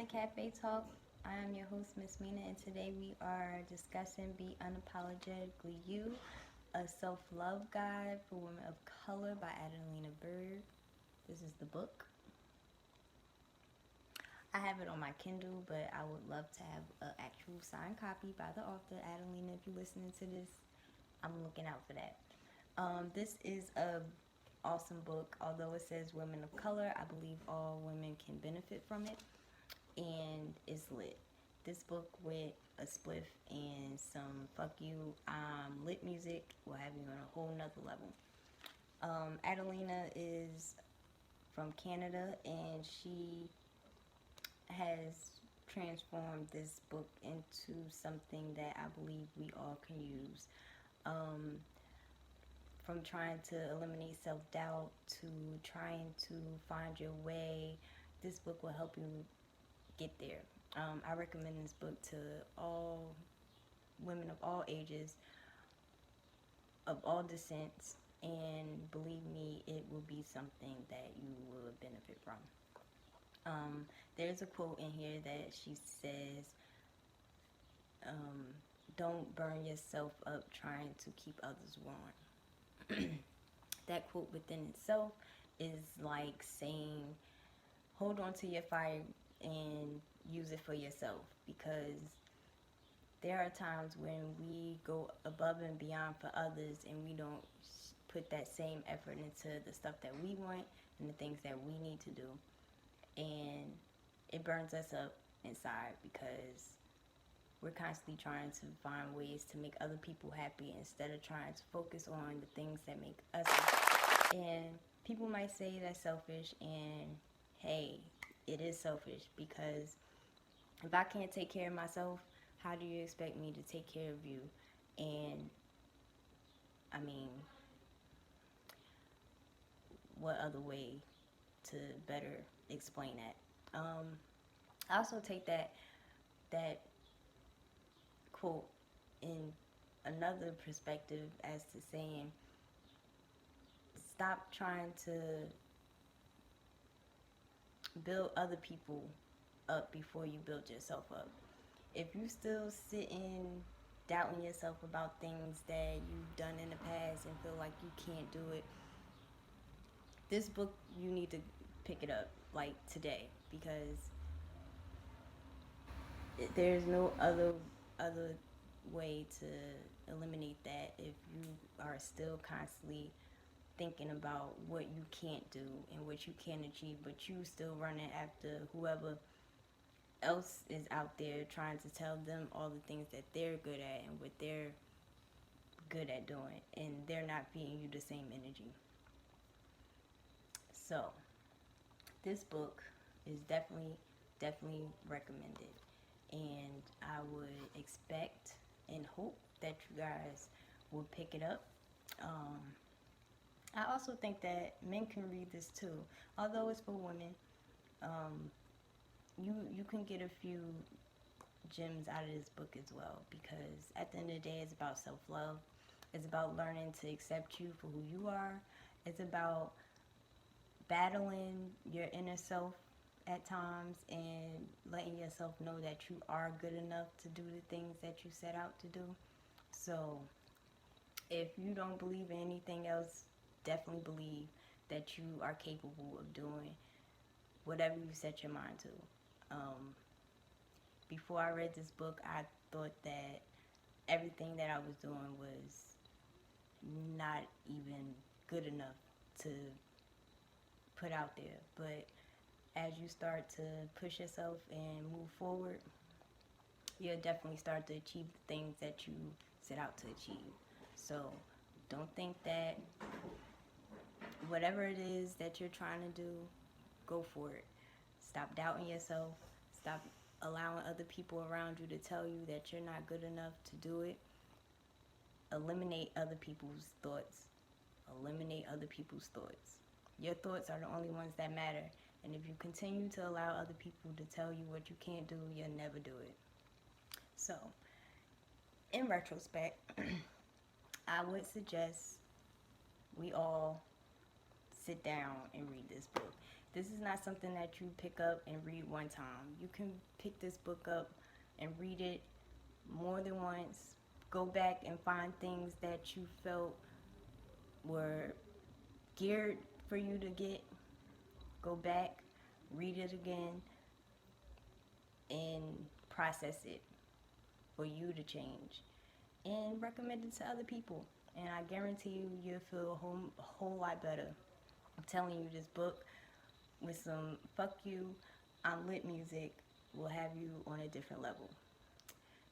to Cafe Talk. I am your host, Miss Mina, and today we are discussing Be Unapologetically You, a self-love guide for women of color by Adeline Bird. This is the book. I have it on my Kindle, but I would love to have an actual signed copy by the author, Adeline. If you're listening to this, I'm looking out for that. This is a awesome book. Although it says women of color, I believe all women can benefit from it, and it's lit. This book with a spliff and some fuck you lit music will have you on a whole nother level. Adelina is from Canada, and she has transformed this book into something that I believe we all can use. Um, from trying to eliminate self-doubt to trying to find your way, this book will help you get there. I recommend this book to all women of all ages, of all descents, and believe me, it will be something that you will benefit from. There's a quote in here that she says, don't burn yourself up trying to keep others warm. That quote within itself is like saying, hold on to your fire and use it for yourself, because there are times when we go above and beyond for others and we don't put that same effort into the stuff that we want and the things that we need to do, and it burns us up inside because we're constantly trying to find ways to make other people happy instead of trying to focus on the things that make us happy. And people might say that's selfish, and hey, it is selfish, because if I can't take care of myself, how do you expect me to take care of you? And I mean, what other way to better explain that? I also take that quote in another perspective as to saying, stop trying to build other people up before you build yourself up. If you still sitting doubting yourself about things that you've done in the past and feel like you can't do it, this book, you need to pick it up like today, because there's no other way to eliminate that if you are still constantly thinking about what you can't do and what you can achieve, but you still running after whoever else is out there trying to tell them all the things that they're good at and what they're good at doing, and they're not feeding you the same energy. So this book is definitely recommended, and I would expect and hope that you guys will pick it up. I also think that men can read this too, although it's for women. You can get a few gems out of this book as well, because at the end of the day, it's about self-love. It's about learning to accept you for who you are. It's about battling your inner self at times and letting yourself know that you are good enough to do the things that you set out to do. So if you don't believe in anything else, definitely believe that you are capable of doing whatever you set your mind to. Before I read this book, I thought that everything that I was doing was not even good enough to put out there. But as you start to push yourself and move forward, you'll definitely start to achieve the things that you set out to achieve. So don't think that whatever it is that you're trying to do, go for it. Stop doubting yourself. Stop allowing other people around you to tell you that you're not good enough to do it. Eliminate other people's thoughts. Eliminate other people's thoughts. Your thoughts are the only ones that matter. And if you continue to allow other people to tell you what you can't do, you'll never do it. So, in retrospect, I would suggest we all sit down and read this book. This is not something that you pick up and read one time. You can pick this book up and read it more than once. Go back and find things that you felt were geared for you to get. Go back, read it again, and process it for you to change. And recommend it to other people. And I guarantee you, you'll feel a whole lot better. I'm telling you, this book with some fuck you, I'm lit music will have you on a different level.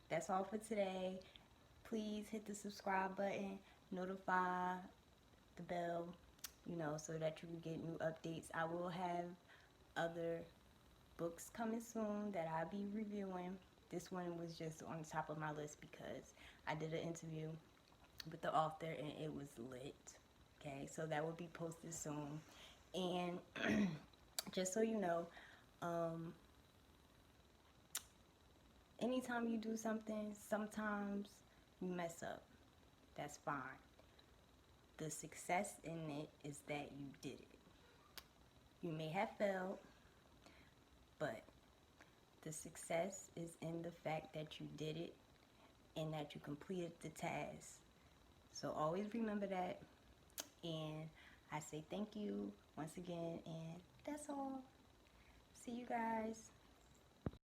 That's all for today. Please hit the subscribe button, notify the bell, so that you can get new updates. I will have other books coming soon that I'll be reviewing. This one was just on the top of my list because I did an interview with the author and it was lit. Okay, so that will be posted soon. And just so you know, anytime you do something, sometimes you mess up. That's fine. The success in it is that you did it. You may have failed, but the success is in the fact that you did it and that you completed the task. So always remember that. And I say thank you once again, and that's all. See you guys.